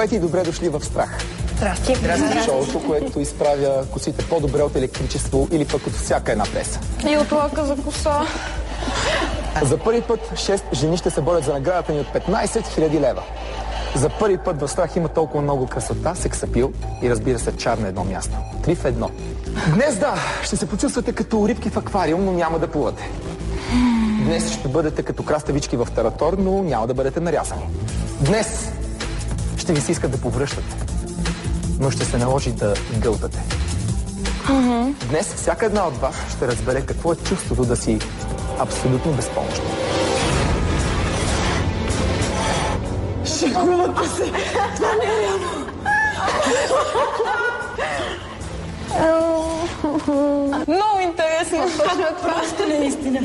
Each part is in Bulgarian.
Здравейте и добре дошли в Страх. Здрасти. Шоуто, което изправя косите по-добре от електричество или пък от всяка една песа. И от лака за коса. За първи път 6 жени ще се борят за наградата ни от 15 000 лева. За първи път в Страх има толкова много красота, сексапил и разбира се чар на едно място. 3 в 1. Днес ще се почувствате като рибки в аквариум, но няма да плувате. Днес ще бъдете като краставички в таратор, но няма да бъдете нарязани. Днес ще ви се иска да повръщате, но ще се наложи да гълтате. Днес всяка една от вас ще разбере какво е чувството да си абсолютно безпомощна. Шегувате се! Това не е реално! Много интересно. Просто наистина.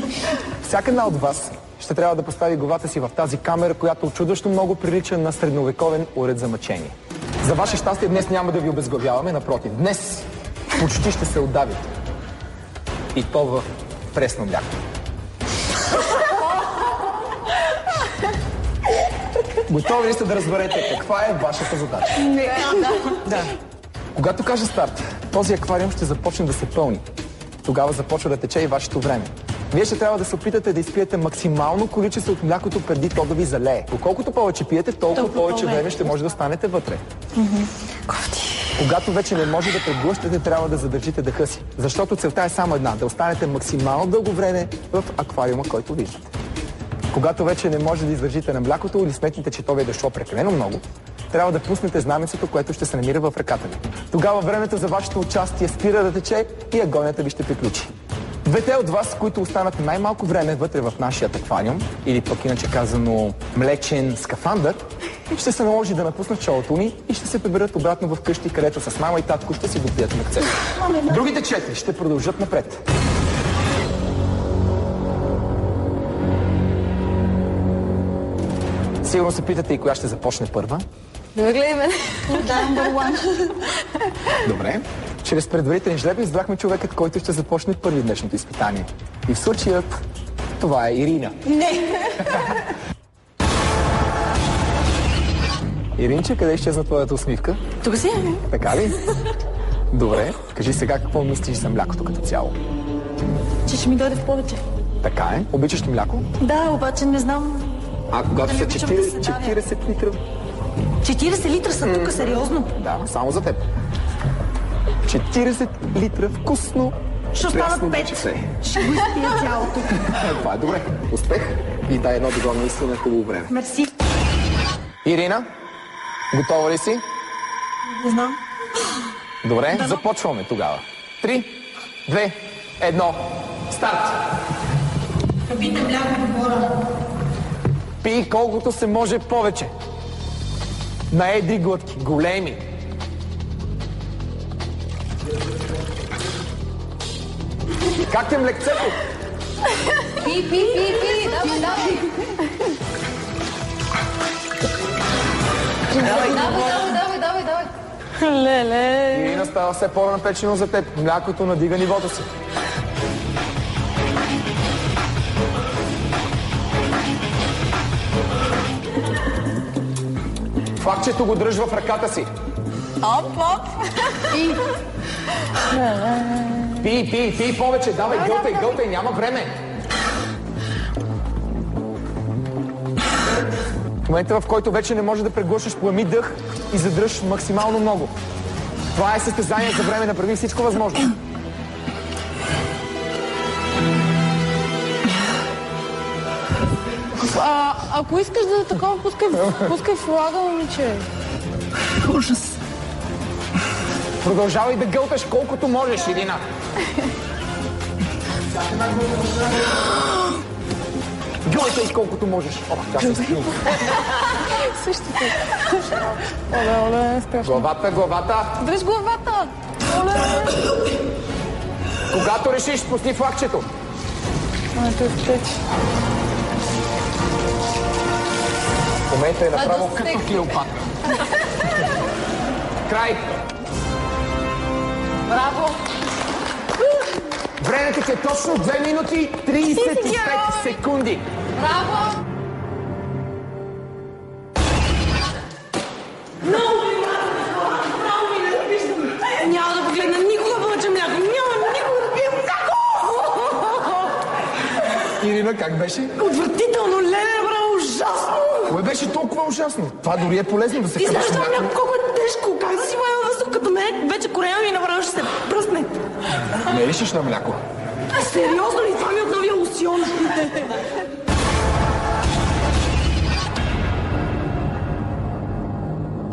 Всяка една от вас ще трябва да постави главата си в тази камера, която чудещо много прилича на средновековен уред за мъчение. За ваше щастие днес няма да ви обезглавяваме, напротив. Днес почти ще се отдавите. И то в пресно мляко. Готови ли сте да разберете каква е вашата задача? Да. Когато кажа старт, този аквариум ще започне да се пълни. Тогава започва да тече и вашето време. Вие ще трябва да се опитате да изпиете максимално количество от млякото преди то да ви залее. Колкото повече пиете, толкова повече време ще може да останете вътре. Когато вече не може да преглъщате, трябва да задържите дъха си. Защото целта е само една – да останете максимално дълго време в аквариума, който виждате. Когато вече не може да издържите на млякото или сметнете, че то ви е дошло прекалено много, трябва да пуснете знамецето, което ще се намира в ръката ви. Тогава времето за вашето участие спира да тече и агонията ви ще приключи. Двете от вас, които останат най-малко време вътре в нашия аквариум, или пък иначе казано млечен скафандър, ще се наложи да напуснат шоуто ни и ще се приберат обратно в къщи, където с мама и татко ще си допият млекцето. Другите 4 ще продължат напред. Сигурно се питате и коя ще започне първа. Да гледай мен. Добре. Чрез предварителен жреб избрахме човекът, който ще започне първи днешното изпитание. И в случаят това е Ирина. Не. Иринче, къде изчезна твоята усмивка? Тук си? Така ли? Добре. Кажи сега какво мислиш за млякото като цяло. Че ще ми дойде в повече. Така е. Обичаш ли мляко? Да, обаче не знам. А когато са 40 литра? 40 литра са тук, сериозно? Да, само за теб. 40 литра вкусно. Ще останат 5. Ще го изпия цялото. Това е добре. Успех и дай едно добро наистина хубаво време. Мерси. Ирина, готова ли си? Не знам. Добре, започваме тогава. 3, 2, 1, старт! Пийте мляко до гора. Пий колкото се може повече. На едри глътки, големи. Как е млекцето? Пи, давай. Давай. Леле. Ирина става все по-напечено за теб. Млякото надига нивото си. Факчето го дръж в ръката си. Оп. Пий повече. Давай, гълтай, няма време. В момента, в който вече не можеш да преглъшиш, поеми дъх и задръж максимално много. Това е състезание за време, направи всичко възможно. Ако искаш да е такова, пускай флага, момиче. Ужас. Продължавай да гълташ колкото можеш, Ирина. Гълтай колкото можеш. Тя се скрива. Същото. Оле, страшно. Главата. Дръж главата. Оле. Когато решиш, пусни флагчето. Той втече. В момента е направо като Клеопатра. Край. Браво. Времето ти е точно 2 минути 35 секунди. Браво. No! Ирина, как беше? Отвратително, леле, браво, ужасно! Кое беше толкова ужасно? Това дори е полезно да се Ти знаеш хваща това мляко. мляко колко е тежко? Как да си поема въздух като мен? Вече корема ми направо ще се пръсне. Не лишиш на мляко. Сериозно ли? Това ми е от новия лосион.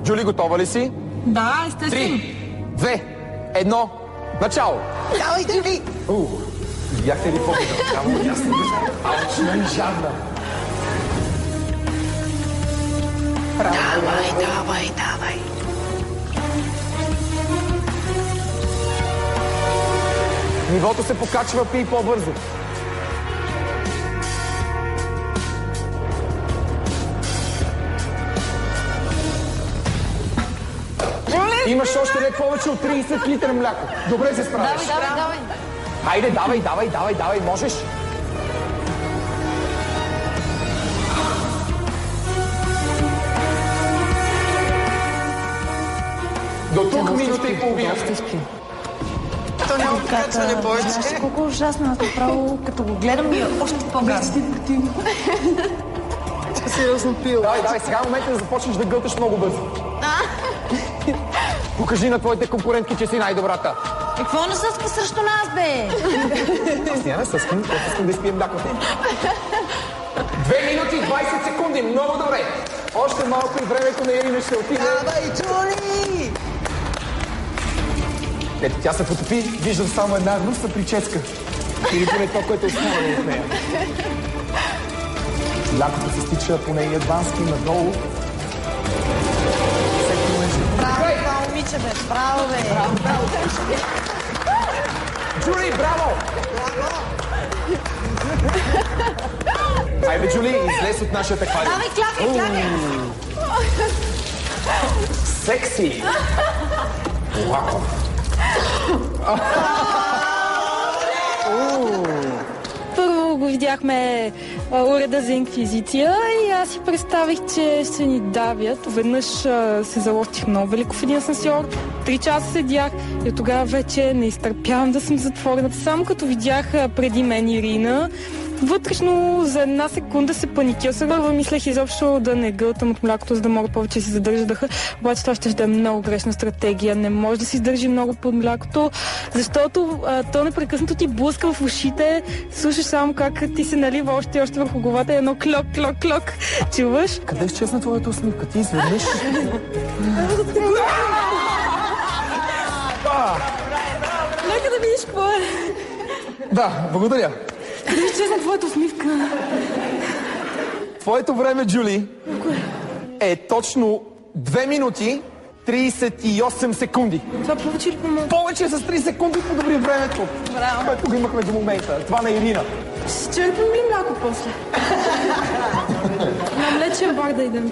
Джули, готова ли си? Да, естествено. 3, 2, 1, начало! Давай, Джули! Видяхте ли погледа? Само ясно. Алчна и жадна. Давай. Нивото се покачва, пий по-бързо. Имаш още не повече от 30 литра мляко. Добре се справиш. Давай. Хайде, давай, можеш. До тук минута и половина. То няма покачване повече. Знаеш колко ужасно, аз направо, като го гледам, ми е още по-гадно. Сериозно пил. Давай, сега е момента да започнеш да гълташ много бързо. Покажи на твоите конкурентки, че си най-добрата. Какво не съска срещу нас, бе? Аз няма съскам, просто искам да изпием млякото. 2 минути и 20 секунди, много добре. Още малко и времето на Ирина ще отиде. Давай, Джули! Ето, тя се потопи, виждам само една руса прическа. Или поне това, което е останало от нея. Млякото се стича по нейния бански надолу. Браво, това момиче, бе. Браво, бе. Джули, браво! Айде, Джули, излез от нашата аквариум. Давай, клякай. Секси! Вау! Първо го видяхме уреда за инквизиция и аз си представих, че ще ни давят. Веднъж се залостих много велико в един асансьор, 3 часа седях и от тогава вече не изтърпявам да съм затворена. Само като видях преди мен Ирина, вътрешно за една секунда се паникьосах. Мислех изобщо да не гълтам от млякото, за да мога повече да си задържа дъха. Обаче това ще е много грешна стратегия. Не може да си издържи много под млякото, защото то непрекъснато ти блъска в ушите. Слушаш само как ти се налива още и още върху главата. Едно клок. Чуваш? Къде изчезна твоята усмивка? Ти изведнъж... Нека да видиш какво е. Да, благодаря. Къде изчезна твоята усмивка? Твоето време, Джули, е точно 2 минути 38 секунди. Това повече или по-малко? Повече с 3 секунди подобри времето. Браво. Което го имахме до момента. Това на Ирина. Ще черпим ли мляко после? На млечен бар да идем.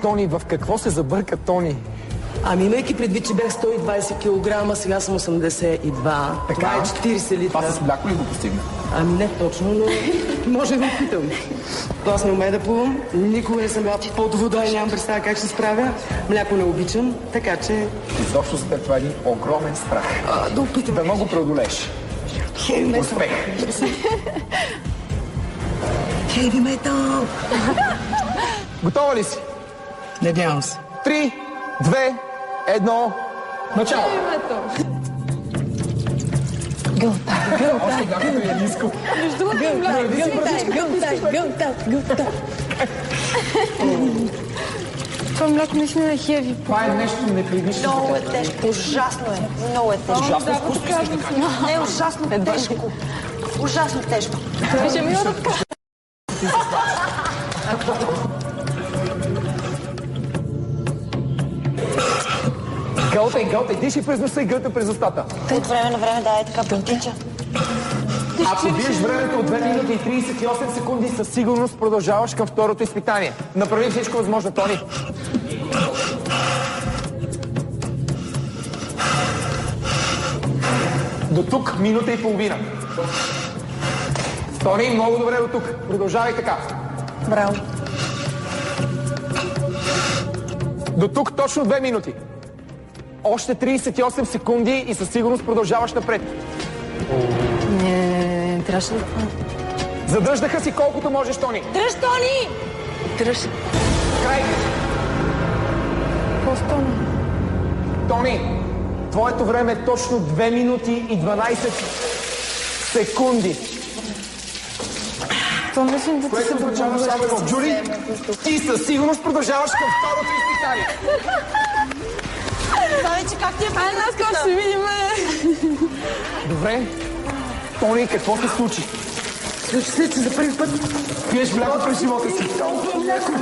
Тони, в какво се забърка Тони? Ами имайки предвид, че бях 120 кг, сега съм 82. Това е 40 литра. Това с мляко ли го постигна? Ами не точно, но може да опитам. Аз не умея да плувам, никога не съм била под вода и нямам представа как ще се справя. Мляко не обичам, така че... Изобщо за теб това е един огромен страх. Да опитам. Да много преодолееш. Успех! Хейви метал! Готова ли си? Надявам се. 3, 2, 1, начало! Още както е ниско. Гълтай. Това мляко наистина е хеви. Това е нещо непривично. Много е тежко. Ужасно е. Много е тежко. Ужасно вкусно искаш да кажеш. Не, ужасно тежко. Ужасно тежко. Беше ми ръка. Гълтай, диши през носа и гълтай през устата. От време на време да е така потича. Ако биеш времето от 2 минути и 38 секунди, със сигурност продължаваш към второто изпитание. Направи всичко възможно, Тони. До тук минута и половина. Тони, много добре до тук. Продължавай така. Браво. До тук точно 2 минути. Още 38 секунди и със сигурност продължаваш напред. Не трябваше да... Задръж дъха си колкото можеш, Тони. Дръж, Тони! Дръж. Край! Какво стана? Тони, твоето време е точно 2 минути и 12 секунди. То мислим да ти се Което означава само Джули, ти със сигурност продължаваш към второто изпитание. Това вече как ти е Ай, нас какво ще видим? Добре. Тони, какво се случи? Случи се, че за първи път Пиеш мляко през живота си. толкова мляко.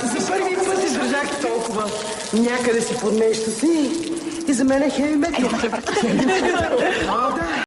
За първи път издържах толкова някъде си под нещо си. И за мен е хеви метал.